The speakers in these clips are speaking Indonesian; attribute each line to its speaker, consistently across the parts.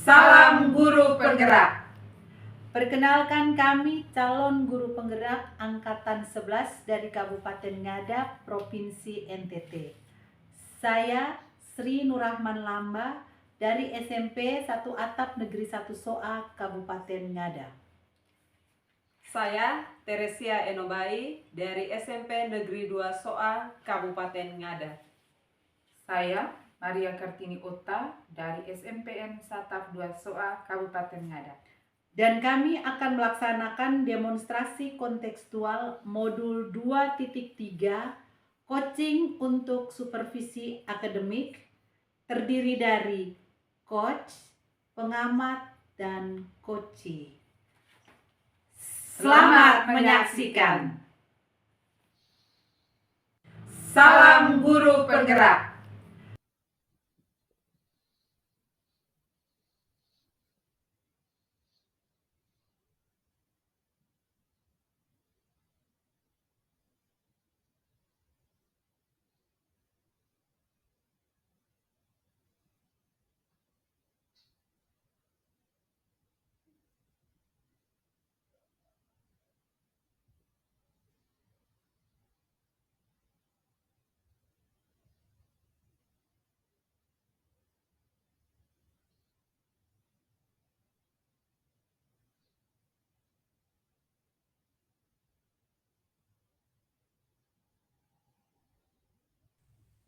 Speaker 1: Salam Guru Penggerak.
Speaker 2: Perkenalkan kami calon guru penggerak angkatan 11 dari Kabupaten Ngada, Provinsi NTT. Saya Sri Nurrahman Lamba dari SMP 1 Atap Negeri 1 Soa, Kabupaten Ngada.
Speaker 1: Saya Teresia Enobai dari SMP Negeri 2 Soa, Kabupaten Ngada.
Speaker 3: Saya Maria Kartini Ota dari SMPN Satap 2 Soa, Kabupaten Ngada.
Speaker 2: Dan kami akan melaksanakan demonstrasi kontekstual modul 2.3 coaching untuk supervisi akademik, terdiri dari coach, pengamat, dan coachee.
Speaker 1: Selamat menyaksikan. Salam Guru Penggerak.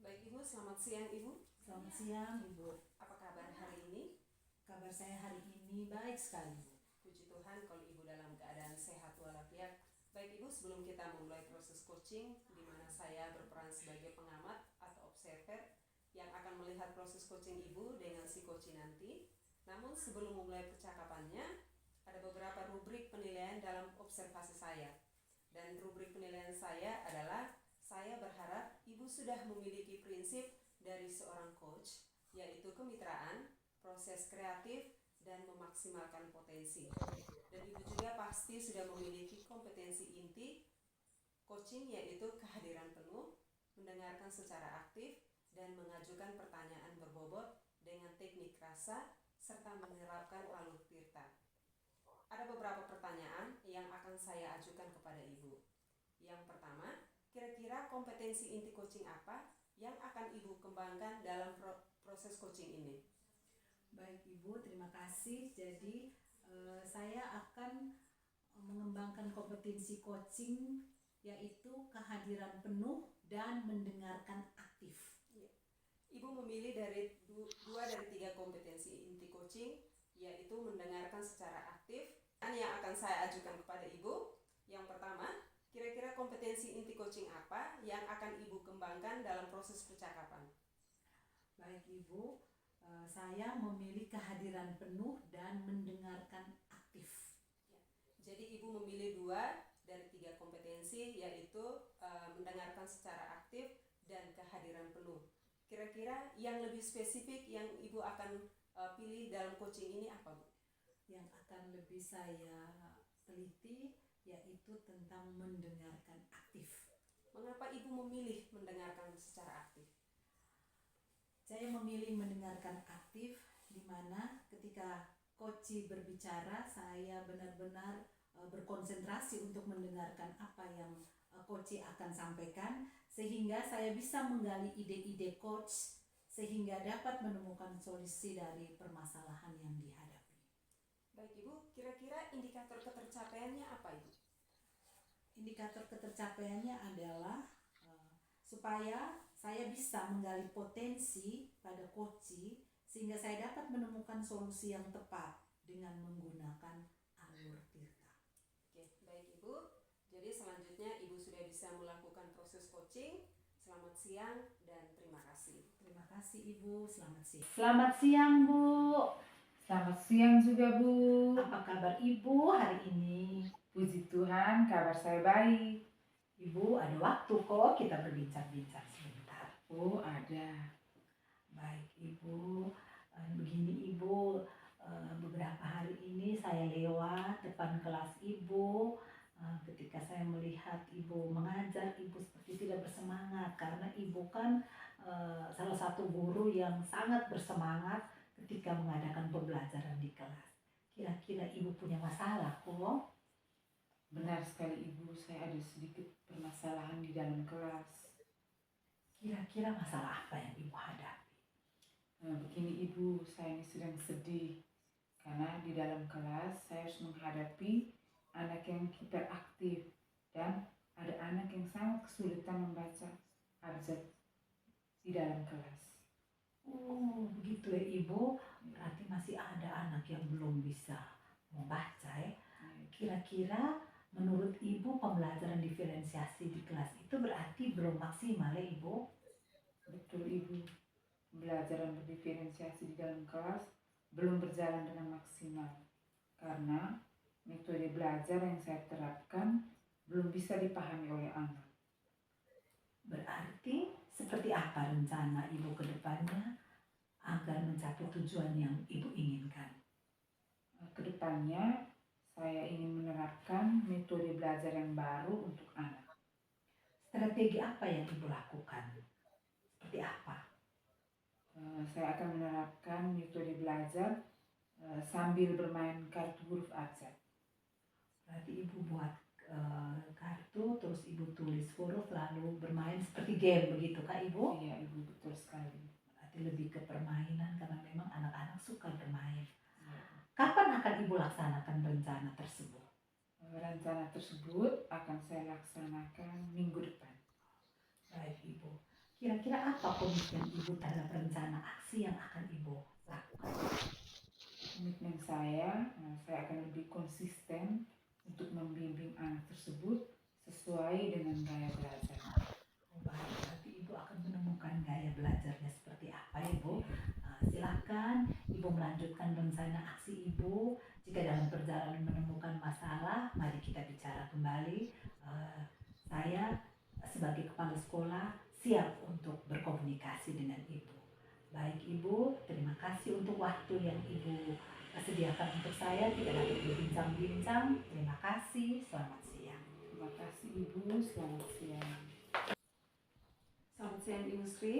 Speaker 4: Baik Ibu, selamat siang Ibu.
Speaker 2: Selamat siang Ibu.
Speaker 4: Apa kabar hari ini?
Speaker 2: Kabar saya hari ini baik sekali Bu.
Speaker 4: Puji Tuhan kalau Ibu dalam keadaan sehat walafiat. Baik Ibu, sebelum kita memulai proses coaching, di mana saya berperan sebagai pengamat atau observer yang akan melihat proses coaching Ibu dengan si coaching nanti. Namun sebelum memulai percakapannya, ada beberapa rubrik penilaian dalam observasi saya. Dan rubrik penilaian saya adalah saya berharap Ibu sudah memiliki prinsip dari seorang coach, yaitu kemitraan, proses kreatif, dan memaksimalkan potensi. Dan Ibu juga pasti sudah memiliki kompetensi inti coaching, yaitu kehadiran penuh, mendengarkan secara aktif, dan mengajukan pertanyaan berbobot dengan teknik rasa, serta menerapkan alur tirta. Ada beberapa pertanyaan yang akan saya ajukan kepada Ibu. Yang pertama, kira-kira kompetensi inti coaching apa yang akan Ibu kembangkan dalam proses coaching ini?
Speaker 2: Baik Ibu, terima kasih. Jadi saya akan mengembangkan kompetensi coaching, yaitu kehadiran penuh dan mendengarkan aktif.
Speaker 4: Ibu memilih dari 2 dari 3 kompetensi inti coaching, yaitu mendengarkan secara aktif. Dan yang akan saya ajukan kepada Ibu, yang pertama, kira-kira kompetensi inti coaching apa yang akan Ibu kembangkan dalam proses percakapan?
Speaker 2: Baik Ibu, saya memilih kehadiran penuh dan mendengarkan aktif.
Speaker 4: Jadi Ibu memilih 2 dari 3 kompetensi, yaitu mendengarkan secara aktif dan kehadiran penuh. Kira-kira yang lebih spesifik yang Ibu akan pilih dalam coaching ini apa, Bu?
Speaker 2: Yang akan lebih saya teliti yaitu tentang mendengarkan aktif.
Speaker 4: Mengapa Ibu memilih mendengarkan secara aktif?
Speaker 2: Saya memilih mendengarkan aktif di mana ketika coach berbicara, saya benar-benar berkonsentrasi untuk mendengarkan apa yang coach akan sampaikan, sehingga saya bisa menggali ide-ide coach sehingga dapat menemukan solusi dari permasalahan yang dihadapi.
Speaker 4: Baik Ibu, kira-kira indikator ketercapaiannya apa Ibu?
Speaker 2: Indikator ketercapaiannya adalah supaya saya bisa menggali potensi pada coach sehingga saya dapat menemukan solusi yang tepat dengan menggunakan alur tirta.
Speaker 4: Oke, baik Ibu. Jadi selanjutnya Ibu sudah bisa melakukan proses coaching. Selamat siang dan terima kasih.
Speaker 2: Terima kasih Ibu, selamat siang.
Speaker 3: Selamat siang Bu. Selamat siang juga Bu.
Speaker 2: Apa kabar Ibu hari ini?
Speaker 3: Puji Tuhan, kabar saya baik.
Speaker 2: Ibu, ada waktu kok kita berbincang-bincang sebentar.
Speaker 3: Oh, ada.
Speaker 2: Baik Ibu, begini Ibu, beberapa hari ini saya lewat depan kelas Ibu. Ketika saya melihat Ibu mengajar, Ibu seperti tidak bersemangat karena Ibu kan salah satu guru yang sangat bersemangat ketika mengadakan pembelajaran di kelas. Kira-kira Ibu punya masalah kok?
Speaker 3: Benar sekali Ibu, saya ada sedikit permasalahan di dalam kelas.
Speaker 2: Kira-kira masalah apa yang Ibu hadapi?
Speaker 3: Nah, begini Ibu, saya ini sedang sedih karena di dalam kelas saya harus menghadapi anak yang hiperaktif dan ada anak yang sangat kesulitan membaca abjad di dalam kelas.
Speaker 2: Oh, begitu ya Ibu. Berarti masih ada anak yang belum bisa membaca ya. Kira-kira menurut Ibu pembelajaran diferensiasi di kelas itu berarti belum maksimal ya Ibu?
Speaker 3: Betul Ibu, pembelajaran berdiferensiasi di dalam kelas belum berjalan dengan maksimal karena metode belajar yang saya terapkan belum bisa dipahami oleh anak.
Speaker 2: Berarti seperti apa rencana Ibu ke depannya agar mencapai tujuan yang Ibu inginkan?
Speaker 3: Kedepannya saya ingin menerapkan metode belajar yang baru untuk anak.
Speaker 2: Strategi apa yang Ibu lakukan? Seperti apa?
Speaker 3: Saya akan menerapkan metode belajar sambil bermain kartu huruf abjad.
Speaker 2: Berarti Ibu buat kartu, terus Ibu tulis huruf, lalu bermain seperti game begitu Kak Ibu?
Speaker 3: Iya Ibu, betul sekali.
Speaker 2: Berarti lebih ke permainan karena memang anak-anak suka bermain.
Speaker 3: Ya.
Speaker 2: Kapan akan Ibu laksanakan rencana tersebut?
Speaker 3: Rencana tersebut akan saya laksanakan minggu depan.
Speaker 2: Baik Ibu. Kira-kira apa komitmen Ibu terhadap rencana aksi yang akan Ibu lakukan?
Speaker 3: Komitmen saya akan lebih konsisten untuk membimbing anak tersebut sesuai dengan gaya belajar.
Speaker 2: Oh, baik, berarti Ibu akan menemukan gaya belajarnya seperti apa Ibu? Silakan Ibu melanjutkan rencana aksi Ibu. Jika dalam perjalanan menemukan masalah, mari kita bicara kembali. Saya sebagai kepala sekolah siap untuk berkomunikasi dengan Ibu. Baik Ibu, terima kasih untuk waktu yang Ibu sediakan untuk saya. Kita dapat berbincang-bincang. Terima kasih, selamat siang.
Speaker 3: Terima kasih Ibu, selamat siang.
Speaker 4: Selamat siang Ibu Sri.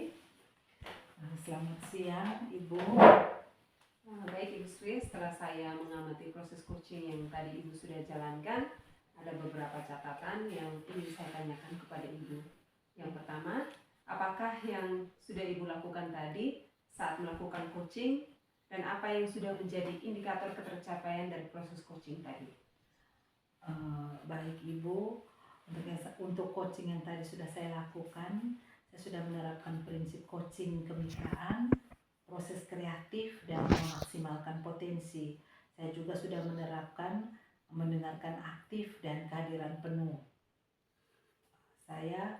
Speaker 2: Selamat siang Ibu.
Speaker 4: Baik Ibu Sri, setelah saya mengamati proses coaching yang tadi Ibu sudah jalankan, ada beberapa catatan yang ingin saya tanyakan kepada Ibu. Yang pertama, apakah yang sudah Ibu lakukan tadi saat melakukan coaching dan apa yang sudah menjadi indikator ketercapaian dari proses coaching tadi?
Speaker 2: Baik Ibu, untuk coaching yang tadi sudah saya lakukan, saya sudah menerapkan prinsip coaching kemitraan, proses kreatif dan memaksimalkan potensi. Saya juga sudah menerapkan mendengarkan aktif dan kehadiran penuh. Saya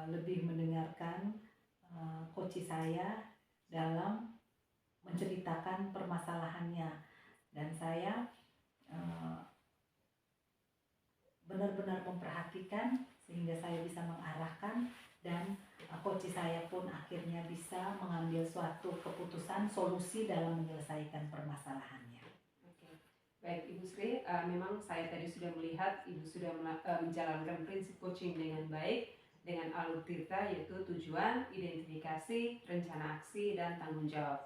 Speaker 2: lebih mendengarkan coach saya dalam menceritakan permasalahannya, dan saya benar-benar memperhatikan sehingga saya bisa mengarahkan, dan coach saya pun akhirnya bisa mengambil suatu keputusan solusi dalam menyelesaikan permasalahannya.
Speaker 4: Oke. Baik Ibu Sri, memang saya tadi sudah melihat Ibu sudah menjalankan prinsip coaching dengan baik dengan alur tirta, yaitu tujuan, identifikasi, rencana aksi, dan tanggung jawab.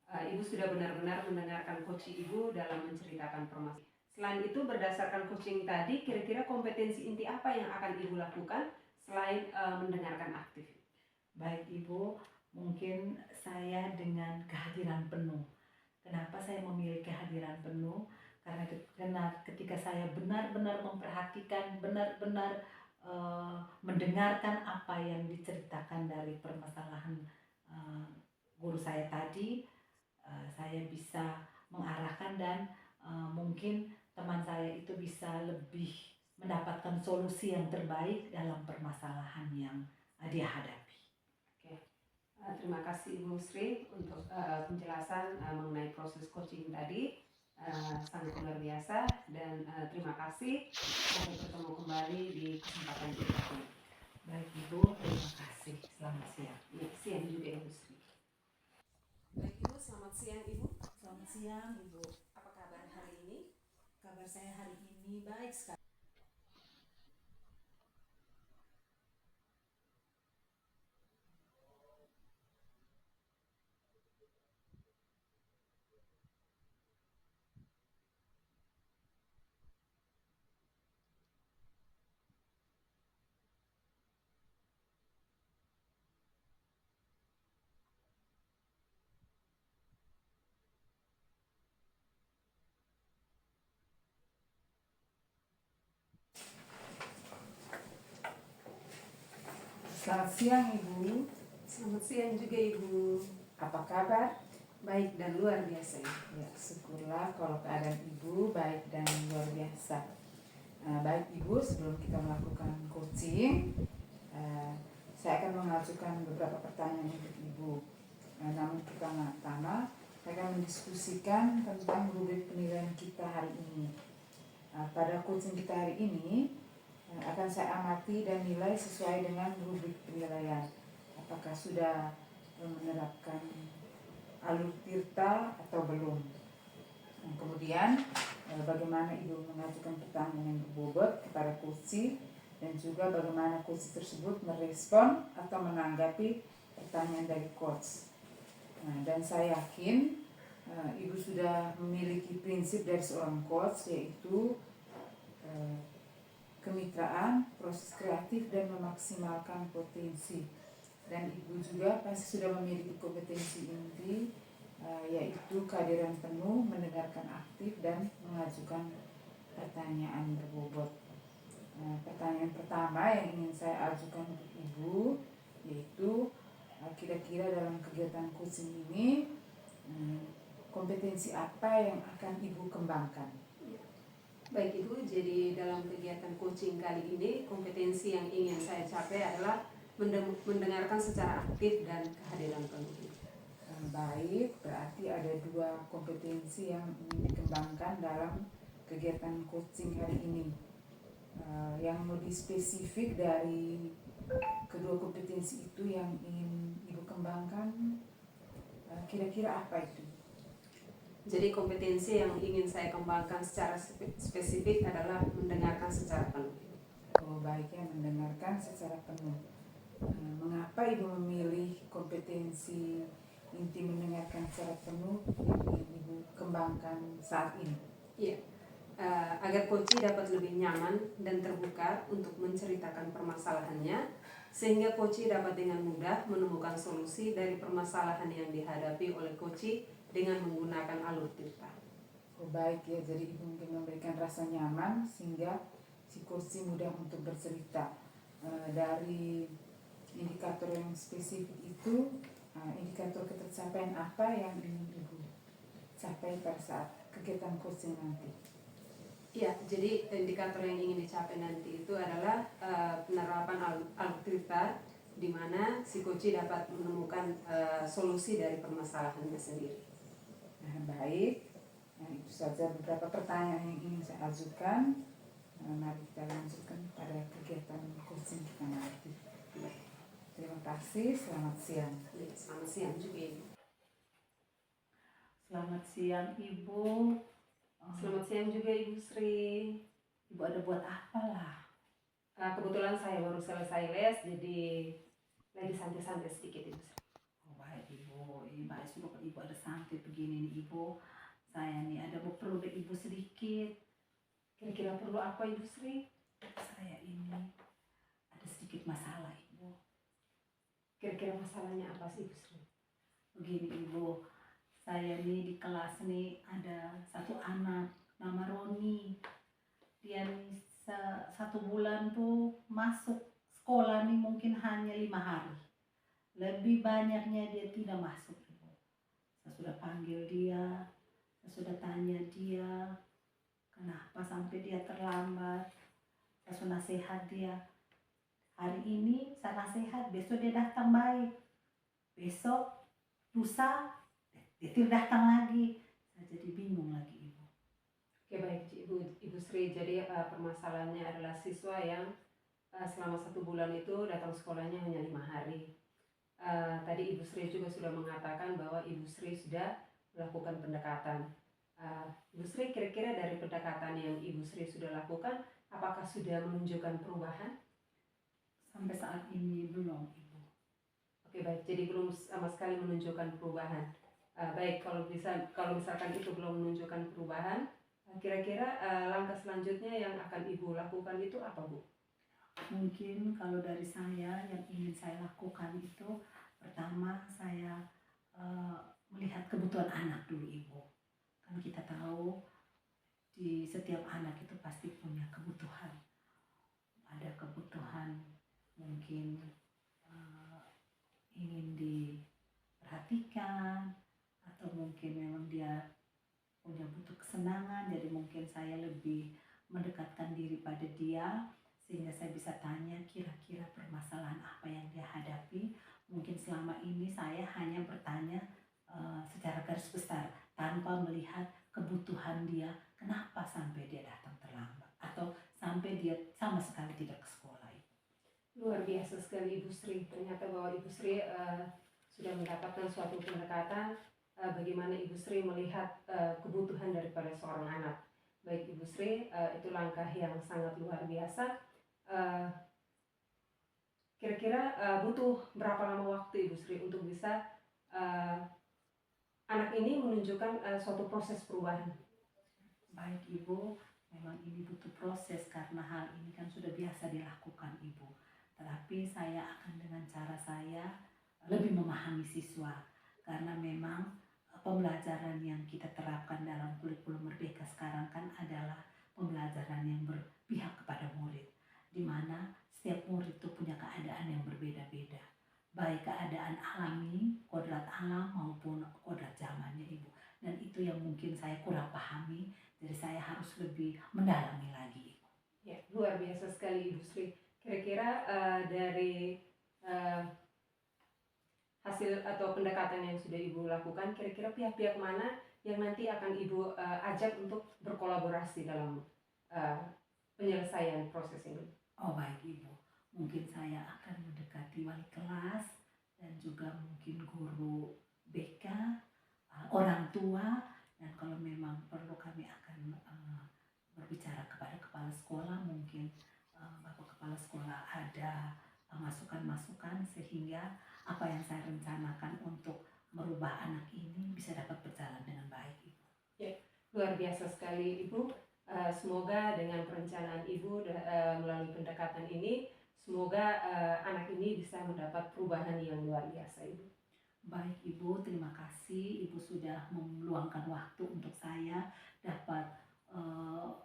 Speaker 4: Ibu sudah benar-benar mendengarkan coach Ibu dalam menceritakan permasalahan. Selain itu, berdasarkan coaching tadi, kira-kira kompetensi inti apa yang akan Ibu lakukan selain mendengarkan aktif?
Speaker 2: Baik Ibu, mungkin saya dengan kehadiran penuh. Kenapa saya memilih kehadiran penuh? Karena ketika saya benar-benar memperhatikan, benar-benar mendengarkan apa yang diceritakan dari permasalahan guru saya tadi, saya bisa mengarahkan dan mungkin teman saya itu bisa lebih mendapatkan solusi yang terbaik dalam permasalahan yang dia hadapi.
Speaker 4: Terima kasih Ibu Sri untuk penjelasan mengenai proses coaching tadi. Sangat luar biasa, dan terima kasih. Sampai bertemu kembali di kesempatan berikutnya.
Speaker 2: Baik Ibu, terima kasih. Selamat siang.
Speaker 4: Ya, siang juga Ibu Sri. Baik Ibu, selamat siang Ibu.
Speaker 2: Selamat siang Ibu.
Speaker 4: Apa kabar hari ini?
Speaker 2: Kabar saya hari ini baik sekali.
Speaker 3: Selamat siang Ibu,
Speaker 4: Selamat siang juga Ibu.
Speaker 3: apa kabar?
Speaker 4: Baik dan luar biasa.
Speaker 3: Ya, syukurlah kalau keadaan Ibu baik dan luar biasa. Baik Ibu, sebelum kita melakukan coaching, saya akan mengajukan beberapa pertanyaan untuk Ibu. Namun pertama-tama, saya akan mendiskusikan tentang rubrik penilaian kita hari ini. Pada coaching kita hari ini, akan saya amati dan nilai sesuai dengan rubrik penilaian. Apakah sudah menerapkan alur tirta atau belum. Nah, kemudian bagaimana Ibu mengajukan pertanyaan yang berbobot kepada coach dan juga bagaimana coach tersebut merespon atau menanggapi pertanyaan dari coach. Nah, dan saya yakin Ibu sudah memiliki prinsip dari seorang coach, yaitu kemitraan, proses kreatif, dan memaksimalkan potensi. Dan Ibu juga pasti sudah memiliki kompetensi inti, yaitu kehadiran penuh, mendengarkan aktif, dan mengajukan pertanyaan berbobot. Pertanyaan pertama yang ingin saya ajukan untuk Ibu, yaitu kira-kira dalam kegiatan coaching ini, kompetensi apa yang akan Ibu kembangkan?
Speaker 4: Baik Ibu, jadi dalam kegiatan coaching kali ini, kompetensi yang ingin saya capai adalah mendengarkan secara aktif dan kehadiran penuh.
Speaker 3: Baik, berarti ada dua kompetensi yang ingin dikembangkan dalam kegiatan coaching hari ini. Yang lebih spesifik dari kedua kompetensi itu yang ingin Ibu kembangkan, kira-kira apa itu?
Speaker 4: Jadi kompetensi yang ingin saya kembangkan secara spesifik adalah mendengarkan secara penuh.
Speaker 3: Baiknya mendengarkan secara penuh. Mengapa Ibu memilih kompetensi inti mendengarkan secara penuh yang ingin Ibu kembangkan saat ini?
Speaker 4: Iya, agar coach dapat lebih nyaman dan terbuka untuk menceritakan permasalahannya, sehingga coach dapat dengan mudah menemukan solusi dari permasalahan yang dihadapi oleh coach dengan menggunakan alur tirta.
Speaker 3: Baik ya, jadi Ibu mungkin memberikan rasa nyaman sehingga si coach mudah untuk bercerita. Dari indikator yang spesifik itu, indikator ketercapaian apa yang ingin Ibu capai pada saat kegiatan coaching nanti?
Speaker 4: Ya, jadi indikator yang ingin dicapai nanti itu adalah penerapan alur tirta, di mana si coach dapat menemukan solusi dari permasalahannya sendiri.
Speaker 3: Baik, itu saja beberapa pertanyaan yang ingin saya ajukan. Mari kita lanjutkan pada kegiatan coaching kita nanti. Terima kasih, selamat siang.
Speaker 4: Selamat siang juga Ibu.
Speaker 2: Selamat siang Ibu.
Speaker 4: Selamat siang juga Ibu Sri.
Speaker 2: Ibu ada buat apa lah?
Speaker 4: Kebetulan saya baru selesai les, jadi lagi santai-santai sedikit Ibu Sri.
Speaker 2: Baik Ibu, ini baik juga Ibu ada santai begini nih Ibu. Saya nih ada perlu dari Ibu sedikit.
Speaker 4: Kira-kira perlu apa Ibu Sri?
Speaker 2: Saya ini ada sedikit masalah Ibu.
Speaker 4: Kira-kira masalahnya apa sih Ibu Sri?
Speaker 2: Begini Ibu, saya nih di kelas nih ada satu anak nama Roni. Dia nih 1 bulan tuh masuk sekolah nih mungkin hanya 5 hari. Lebih banyaknya dia tidak masuk Ibu. Saya sudah panggil dia, saya sudah tanya dia kenapa sampai dia terlambat. Saya sudah nasihat dia. Hari ini saya nasihat, besok dia datang baik. Besok, lusa, dia tidak datang lagi. Saya jadi bingung lagi Ibu.
Speaker 4: Oke baik Ibu Sri, jadi permasalahannya adalah siswa yang selama 1 bulan itu datang sekolahnya hanya 5 hari. Tadi Ibu Sri juga sudah mengatakan bahwa Ibu Sri sudah melakukan pendekatan. Ibu Sri, kira-kira dari pendekatan yang Ibu Sri sudah lakukan, apakah sudah menunjukkan perubahan?
Speaker 2: Sampai saat ini belum Ibu.
Speaker 4: Oke baik, jadi belum sama sekali menunjukkan perubahan. Baik, kalau misalkan itu belum menunjukkan perubahan, kira-kira langkah selanjutnya yang akan Ibu lakukan itu apa Bu?
Speaker 2: Mungkin kalau dari saya yang ingin saya lakukan itu, pertama saya melihat kebutuhan anak dulu Ibu. Kan kita tahu di setiap anak itu pasti punya kebutuhan. Ada kebutuhan mungkin ingin diperhatikan, atau mungkin memang dia punya butuh kesenangan, jadi mungkin saya lebih mendekatkan diri pada dia sehingga saya bisa tanya kira-kira permasalahan apa yang dia hadapi. Mungkin selama ini saya hanya bertanya secara garis besar tanpa melihat kebutuhan dia, kenapa sampai dia datang terlambat atau sampai dia sama sekali tidak ke sekolah.
Speaker 4: Luar biasa sekali Ibu Sri. Ternyata bahwa Ibu Sri sudah mendapatkan suatu pendekatan bagaimana Ibu Sri melihat kebutuhan daripada seorang anak. Baik Ibu Sri, itu langkah yang sangat luar biasa. Kira-kira butuh berapa lama waktu Ibu Sri untuk bisa anak ini menunjukkan suatu proses perubahan?
Speaker 2: Baik Ibu, memang ini butuh proses karena hal ini kan sudah biasa dilakukan Ibu. Tetapi saya akan dengan cara saya lebih memahami siswa, karena memang pembelajaran yang kita terapkan dalam kurikulum Merdeka sekarang kan adalah pembelajaran yang berpihak kepada murid, di mana setiap murid itu punya keadaan yang berbeda-beda, baik keadaan alami, kodrat alam maupun kodrat zamannya Ibu. Dan itu yang mungkin saya kurang pahami, jadi saya harus lebih mendalami lagi Ibu.
Speaker 4: Ya, luar biasa sekali Ibu Sri. Kira-kira dari hasil atau pendekatan yang sudah Ibu lakukan, kira-kira pihak-pihak mana yang nanti akan Ibu ajak untuk berkolaborasi dalam penyelesaian proses ini?
Speaker 2: Oh baik Ibu, mungkin saya akan mendekati wali kelas dan juga mungkin guru BK, orang tua, dan kalau memang perlu kami akan berbicara kepada kepala sekolah, mungkin Bapak Kepala Sekolah ada masukan-masukan sehingga apa yang saya rencanakan untuk merubah anak ini bisa dapat berjalan dengan baik Ibu.
Speaker 4: Ya, luar biasa sekali Ibu. Semoga dengan perencanaan Ibu melalui pendekatan ini, semoga anak ini bisa mendapat perubahan yang luar biasa Ibu.
Speaker 2: Baik Ibu, terima kasih Ibu sudah meluangkan waktu untuk saya dapat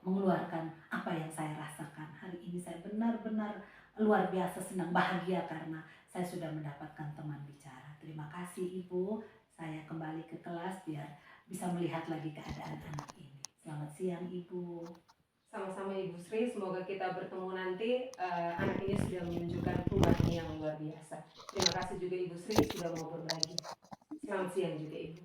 Speaker 2: mengeluarkan apa yang saya rasakan. Hari ini saya benar-benar luar biasa senang, bahagia karena saya sudah mendapatkan teman bicara. Terima kasih Ibu, saya kembali ke kelas biar bisa melihat lagi keadaan anak ini. Selamat siang Ibu.
Speaker 4: Sama-sama Ibu Sri, semoga kita bertemu nanti. Anak ini sudah menunjukkan perubahan yang luar biasa. Terima kasih juga Ibu Sri sudah mau berbagi. Selamat siang juga Ibu.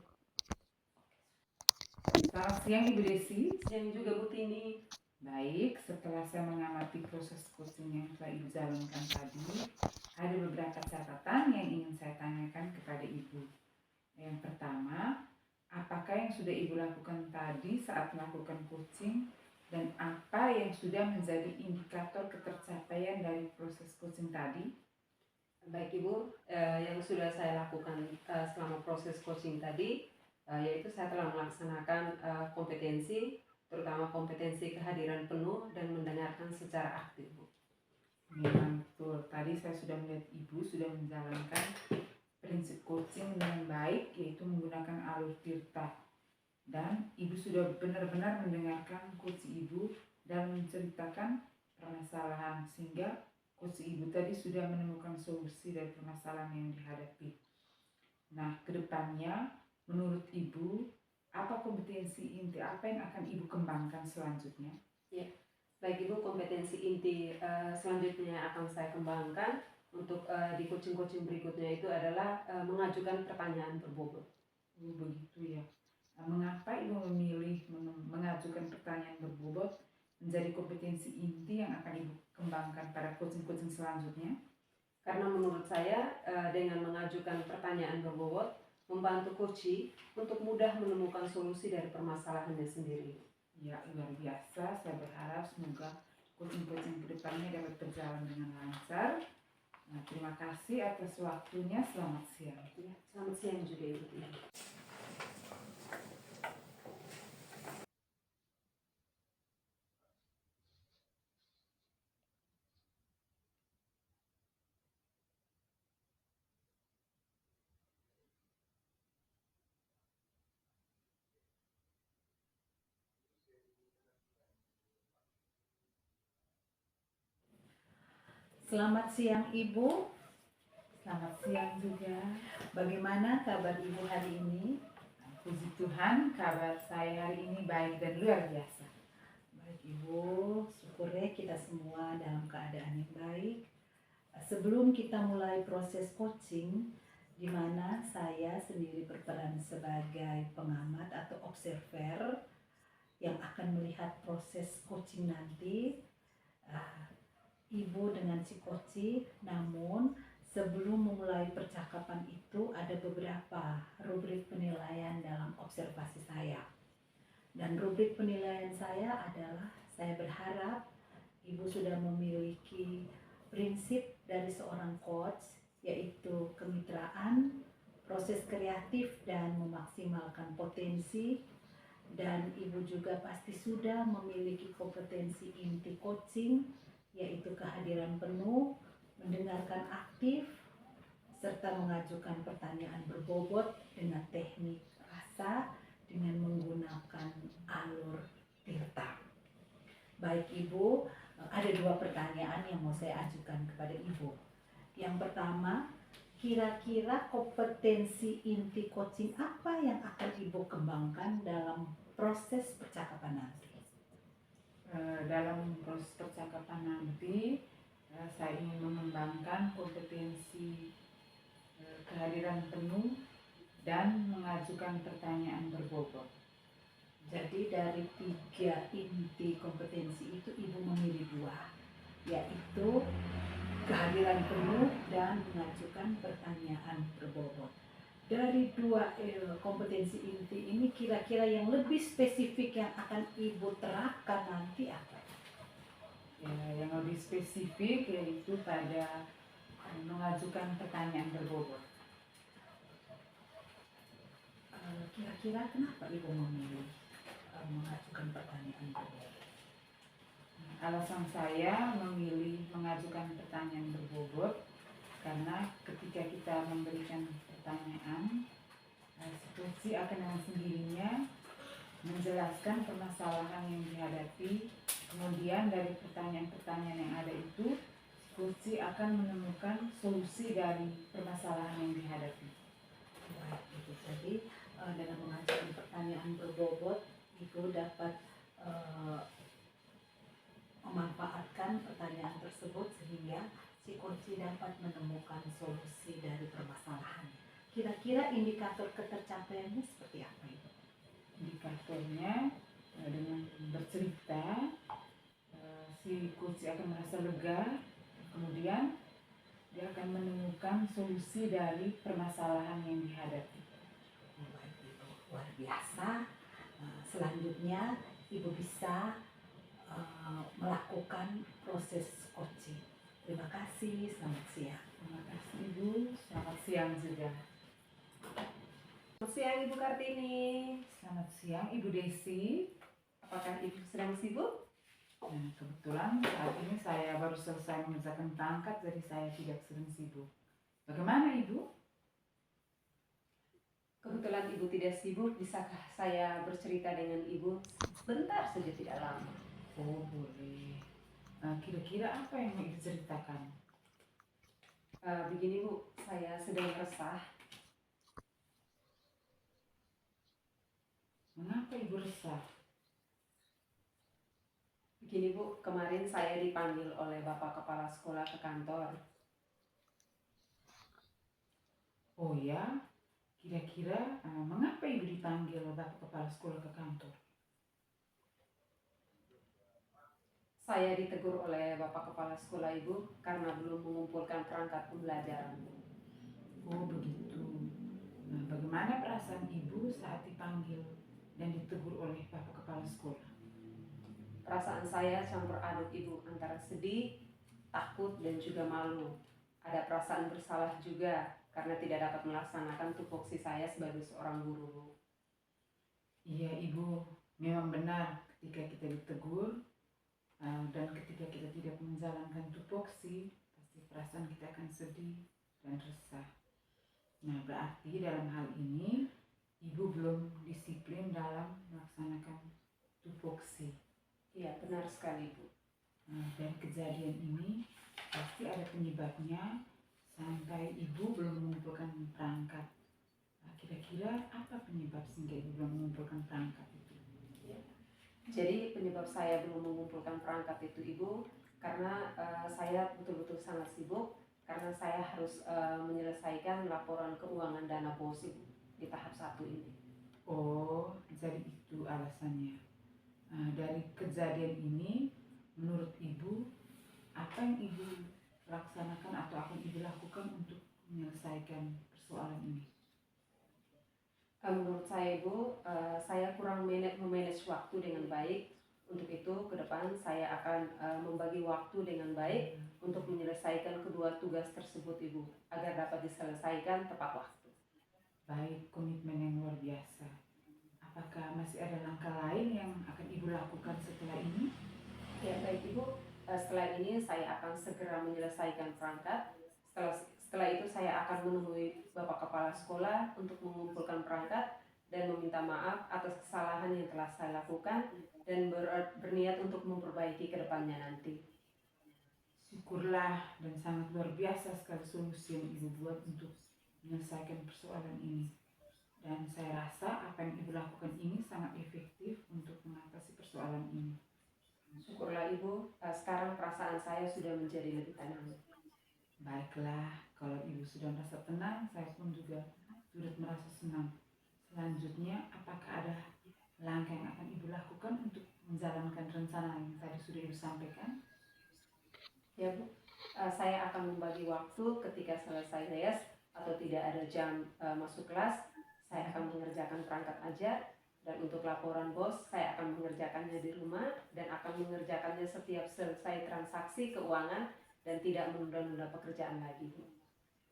Speaker 3: Selamat siang Ibu Desi.
Speaker 4: Siang juga Bu Tini.
Speaker 3: Baik, setelah saya mengamati proses coaching yang telah Ibu jalankan tadi, ada beberapa catatan yang ingin saya tanyakan kepada Ibu. Yang pertama, apakah yang sudah Ibu lakukan tadi saat melakukan coaching dan apa yang sudah menjadi indikator ketercapaian dari proses coaching tadi?
Speaker 4: Baik Ibu, yang sudah saya lakukan selama proses coaching tadi, yaitu saya telah melaksanakan kompetensi, terutama kompetensi kehadiran penuh dan mendengarkan secara aktif Bu.
Speaker 3: Memang betul, tadi saya sudah melihat Ibu sudah menjalankan prinsip coaching dengan baik, yaitu menggunakan alur tirta. Dan Ibu sudah benar-benar mendengarkan coach Ibu dan menceritakan permasalahan, sehingga coach Ibu tadi sudah menemukan solusi dari permasalahan yang dihadapi. Nah, kedepannya menurut Ibu, apa kompetensi inti apa yang akan Ibu kembangkan selanjutnya?
Speaker 4: Ya, baik Ibu, kompetensi inti selanjutnya yang akan saya kembangkan untuk di coaching-coaching berikutnya itu adalah mengajukan pertanyaan berbobot.
Speaker 3: Begitu ya. Nah, mengapa Ibu memilih mengajukan pertanyaan berbobot menjadi kompetensi inti yang akan Ibu kembangkan pada coaching-coaching selanjutnya?
Speaker 4: Karena menurut saya dengan mengajukan pertanyaan berbobot membantu coach untuk mudah menemukan solusi dari permasalahannya sendiri.
Speaker 3: Ya, luar biasa. Saya berharap semoga coaching-coaching kedepannya dapat berjalan dengan lancar. Nah, terima kasih atas waktunya. Selamat siang.
Speaker 4: Ya, selamat siang juga Ibu.
Speaker 2: Selamat siang Ibu.
Speaker 3: Selamat siang juga.
Speaker 2: Bagaimana kabar Ibu hari ini?
Speaker 3: Puji Tuhan, kabar saya hari ini baik dan luar biasa.
Speaker 2: Baik Ibu, syukurnya kita semua dalam keadaan yang baik. Sebelum kita mulai proses coaching, di mana saya sendiri berperan sebagai pengamat atau observer yang akan melihat proses coaching nanti, Ibu dengan si coach, namun sebelum memulai percakapan itu ada beberapa rubrik penilaian dalam observasi saya. Dan rubrik penilaian saya adalah saya berharap Ibu sudah memiliki prinsip dari seorang coach, yaitu kemitraan, proses kreatif dan memaksimalkan potensi, dan Ibu juga pasti sudah memiliki kompetensi inti coaching, yaitu kehadiran penuh, mendengarkan aktif, serta mengajukan pertanyaan berbobot dengan teknik rasa dengan menggunakan alur tirta. Baik Ibu, ada 2 pertanyaan yang mau saya ajukan kepada Ibu. Yang pertama, kira-kira kompetensi inti coaching apa yang akan Ibu kembangkan dalam proses percakapan nanti?
Speaker 3: Dalam proses percakapan nanti, saya ingin mengembangkan kompetensi kehadiran penuh dan mengajukan pertanyaan berbobot.
Speaker 2: Jadi dari 3 inti kompetensi itu Ibu memilih 2, yaitu kehadiran penuh dan mengajukan pertanyaan berbobot. Dari 2 kompetensi inti ini kira-kira yang lebih spesifik yang akan Ibu terapkan nanti apa?
Speaker 3: Ya, yang lebih spesifik yaitu pada mengajukan pertanyaan berbobot.
Speaker 2: Kira-kira kenapa Ibu memilih mengajukan pertanyaan berbobot?
Speaker 3: Alasan saya memilih mengajukan pertanyaan berbobot karena ketika kita memberikan pertanyaan, situasi akan dengan sendirinya menjelaskan permasalahan yang dihadapi. Kemudian dari pertanyaan-pertanyaan yang ada itu, situasi akan menemukan solusi dari permasalahan yang dihadapi.
Speaker 2: Baik, Ibu. Jadi dengan mengajukan pertanyaan berbobot, Ibu dapat memanfaatkan pertanyaan tersebut sehingga si kunci dapat menemukan solusi dari permasalahan. Kira-kira indikator ketercapaiannya seperti apa Ibu?
Speaker 3: Indikatornya dengan bercerita, si kunci akan merasa lega, kemudian dia akan menemukan solusi dari permasalahan yang dihadapi.
Speaker 2: Baik Ibu, luar biasa. Selanjutnya Ibu bisa melakukan proses coaching. Terima kasih, selamat siang.
Speaker 3: Terima kasih Ibu, selamat siang juga.
Speaker 1: Selamat siang Ibu Kartini.
Speaker 3: Selamat siang Ibu Desi.
Speaker 1: Apakah Ibu sedang sibuk?
Speaker 3: Nah, kebetulan saat ini saya baru selesai mengerjakan perangkat, jadi saya tidak sedang sibuk. Bagaimana Ibu?
Speaker 1: Kebetulan Ibu tidak sibuk, bisakah saya bercerita dengan Ibu sebentar saja, tidak lama?
Speaker 3: Oh boleh. Kira-kira apa yang mau diceritakan?
Speaker 1: Begini Bu, saya sedang resah.
Speaker 3: Mengapa Ibu resah?
Speaker 1: Begini Bu, kemarin saya dipanggil oleh Bapak Kepala Sekolah ke kantor.
Speaker 3: Oh ya? Kira-kira mengapa Ibu dipanggil Bapak Kepala Sekolah ke kantor?
Speaker 1: Saya ditegur oleh Bapak Kepala Sekolah Ibu karena belum mengumpulkan perangkat pembelajaran.
Speaker 3: Oh begitu. Nah, bagaimana perasaan Ibu saat dipanggil dan ditegur oleh Bapak Kepala Sekolah?
Speaker 1: Perasaan saya campur aduk Ibu, antara sedih, takut, dan juga malu. Ada perasaan bersalah juga karena tidak dapat melaksanakan tupoksi saya sebagai seorang guru.
Speaker 3: Iya Ibu, memang benar ketika kita ditegur dan ketika kita tidak menjalankan tupoksi, pasti perasaan kita akan sedih dan resah. Nah, berarti dalam hal ini Ibu belum disiplin dalam melaksanakan tupoksi.
Speaker 1: Iya, benar sekali Bu.
Speaker 3: Nah, dan kejadian ini pasti ada penyebabnya sampai ibu belum mengumpulkan perangkat. Kira-kira apa penyebab sehingga ibu belum mengumpulkan perangkat itu?
Speaker 1: Jadi penyebab saya belum mengumpulkan perangkat itu Ibu, karena saya betul-betul sangat sibuk karena saya harus menyelesaikan laporan keuangan dana BOS Ibu di tahap 1 ini.
Speaker 3: Oh, jadi itu alasannya. Dari kejadian ini, menurut ibu, apa yang ibu laksanakan atau akan ibu lakukan untuk menyelesaikan persoalan ini?
Speaker 1: Menurut saya Ibu, saya kurang memanage waktu dengan baik. Untuk itu ke depan saya akan membagi waktu dengan baik untuk menyelesaikan kedua tugas tersebut Ibu, agar dapat diselesaikan tepat waktu.
Speaker 3: Baik, komitmen yang luar biasa. Apakah masih ada langkah lain yang akan ibu lakukan setelah ini?
Speaker 1: Ya baik Ibu, setelah ini saya akan segera menyelesaikan perangkat. Setelah itu saya akan menemui Bapak Kepala Sekolah untuk mengumpulkan perangkat dan meminta maaf atas kesalahan yang telah saya lakukan dan berniat untuk memperbaiki ke depannya nanti.
Speaker 3: Syukurlah, dan sangat luar biasa sekali solusi yang ibu buat untuk menyelesaikan persoalan ini. Dan saya rasa apa yang ibu lakukan ini sangat efektif untuk mengatasi persoalan ini.
Speaker 1: Syukurlah Ibu, sekarang perasaan saya sudah menjadi lebih tenang.
Speaker 3: Baiklah, kalau ibu sudah merasa tenang, saya pun juga turut merasa senang. Selanjutnya, apakah ada langkah yang akan ibu lakukan untuk menjalankan rencana yang tadi sudah ibu sampaikan?
Speaker 1: Ya Bu, saya akan membagi waktu ketika selesai les atau tidak ada jam masuk kelas, saya akan mengerjakan perangkat ajar. Dan untuk laporan BOS, saya akan mengerjakannya di rumah dan akan mengerjakannya setiap selesai transaksi keuangan dan tidak menunda-nunda pekerjaan lagi.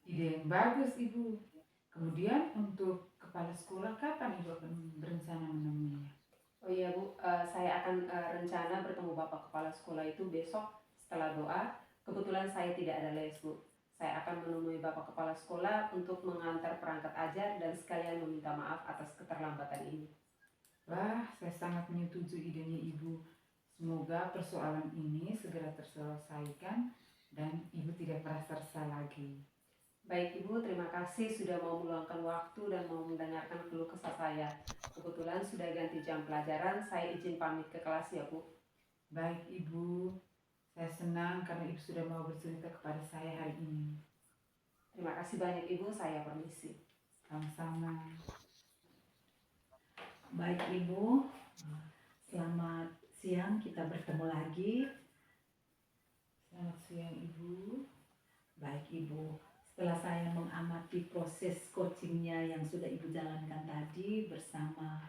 Speaker 3: Ide yang bagus, Ibu. Kemudian untuk kepala sekolah, kapan Ibu akan berencana menemuinya?
Speaker 1: Oh iya Bu, saya akan rencana bertemu Bapak Kepala Sekolah itu besok setelah doa. Kebetulan saya tidak ada les Bu. Saya akan menemui Bapak Kepala Sekolah untuk mengantar perangkat ajar dan sekalian meminta maaf atas keterlambatan ini.
Speaker 3: Wah, saya sangat menyetujui idenya Ibu. Semoga persoalan ini segera terselesaikan dan Ibu tidak merasa resah lagi.
Speaker 1: Baik Ibu, terima kasih sudah mau meluangkan waktu dan mau mendengarkan keluh kesah saya. Kebetulan sudah ganti jam pelajaran, saya izin pamit ke kelas ya Bu.
Speaker 3: Baik Ibu, saya senang karena Ibu sudah mau bercerita kepada saya hari ini.
Speaker 1: Terima kasih banyak Ibu, saya permisi.
Speaker 3: Sama-sama.
Speaker 2: Baik Ibu, selamat siang, kita bertemu lagi.
Speaker 3: Selamat siang Ibu.
Speaker 2: Baik Ibu, setelah saya mengamati proses coachingnya yang sudah Ibu jalankan tadi bersama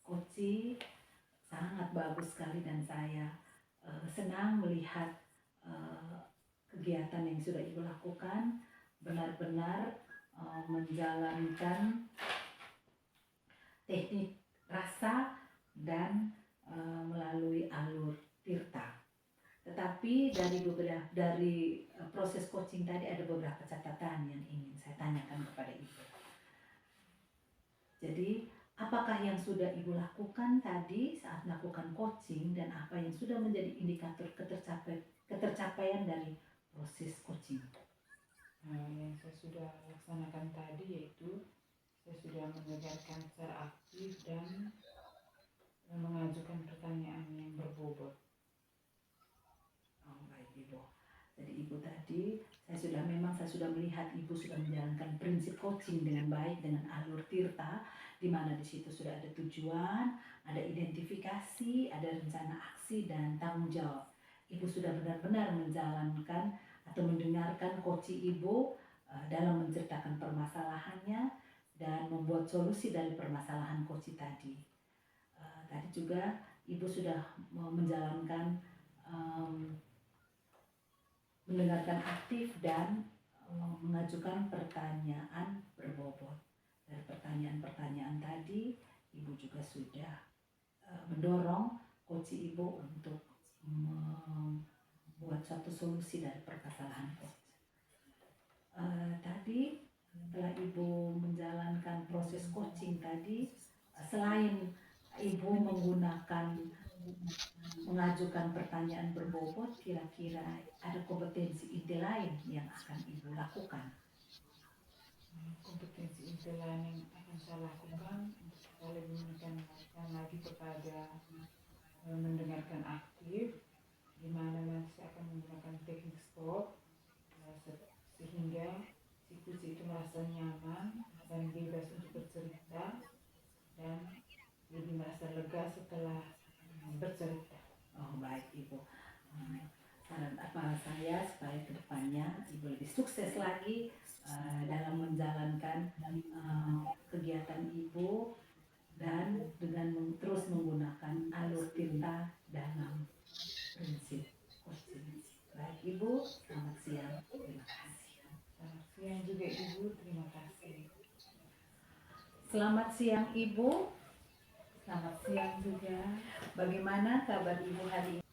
Speaker 2: Koci, sangat bagus sekali dan saya senang melihat kegiatan yang sudah Ibu lakukan, benar-benar menjalankan teknik rasa dan melalui alur tirta. Tetapi dari proses coaching tadi ada beberapa catatan yang ingin saya tanyakan kepada Ibu. Jadi, apakah yang sudah Ibu lakukan tadi saat melakukan coaching dan apa yang sudah menjadi indikator ketercapaian dari proses coaching?
Speaker 3: Yang saya sudah laksanakan tadi yaitu saya sudah mendengarkan secara aktif dan mengajukan pertanyaan yang berbobot.
Speaker 2: Oh, baik Ibu. Jadi Ibu tadi saya sudah melihat Ibu sudah menjalankan prinsip coaching dengan baik dengan alur tirta, di mana di situ sudah ada tujuan, ada identifikasi, ada rencana aksi dan tanggung jawab. Ibu sudah benar-benar menjalankan atau mendengarkan coaching Ibu dalam menceritakan permasalahannya dan membuat solusi dari permasalahan coaching tadi. Tadi juga Ibu sudah menjalankan mendengarkan aktif dan mengajukan pertanyaan berbobot. Dari pertanyaan-pertanyaan tadi, Ibu juga sudah mendorong coach Ibu untuk membuat suatu solusi dari permasalahan coach. Tadi setelah Ibu menjalankan proses coaching tadi, selain Ibu menggunakan mengajukan pertanyaan berbobot, kira-kira ada kompetensi inti lain yang akan Ibu lakukan?
Speaker 3: Kompetensi inti lain yang akan saya lakukan untuk kita lebih menekankan lagi kepada mendengarkan aktif, di mana nanti saya akan menggunakan teknik stop sehingga si kucing itu merasa nyaman dan bebas untuk bercerita dan lebih merasa lega setelah bercerita.
Speaker 2: Oh baik Ibu. Saran apa saya supaya kedepannya Ibu lebih sukses lagi dalam menjalankan kegiatan Ibu dan dengan terus menggunakan alur tinta dalam prinsip coaching. Baik Ibu, selamat siang. Terima kasih.
Speaker 3: Selamat siang juga Ibu, terima kasih.
Speaker 2: Selamat siang Ibu.
Speaker 3: Selamat siang juga.
Speaker 2: Bagaimana kabar Ibu hari ini?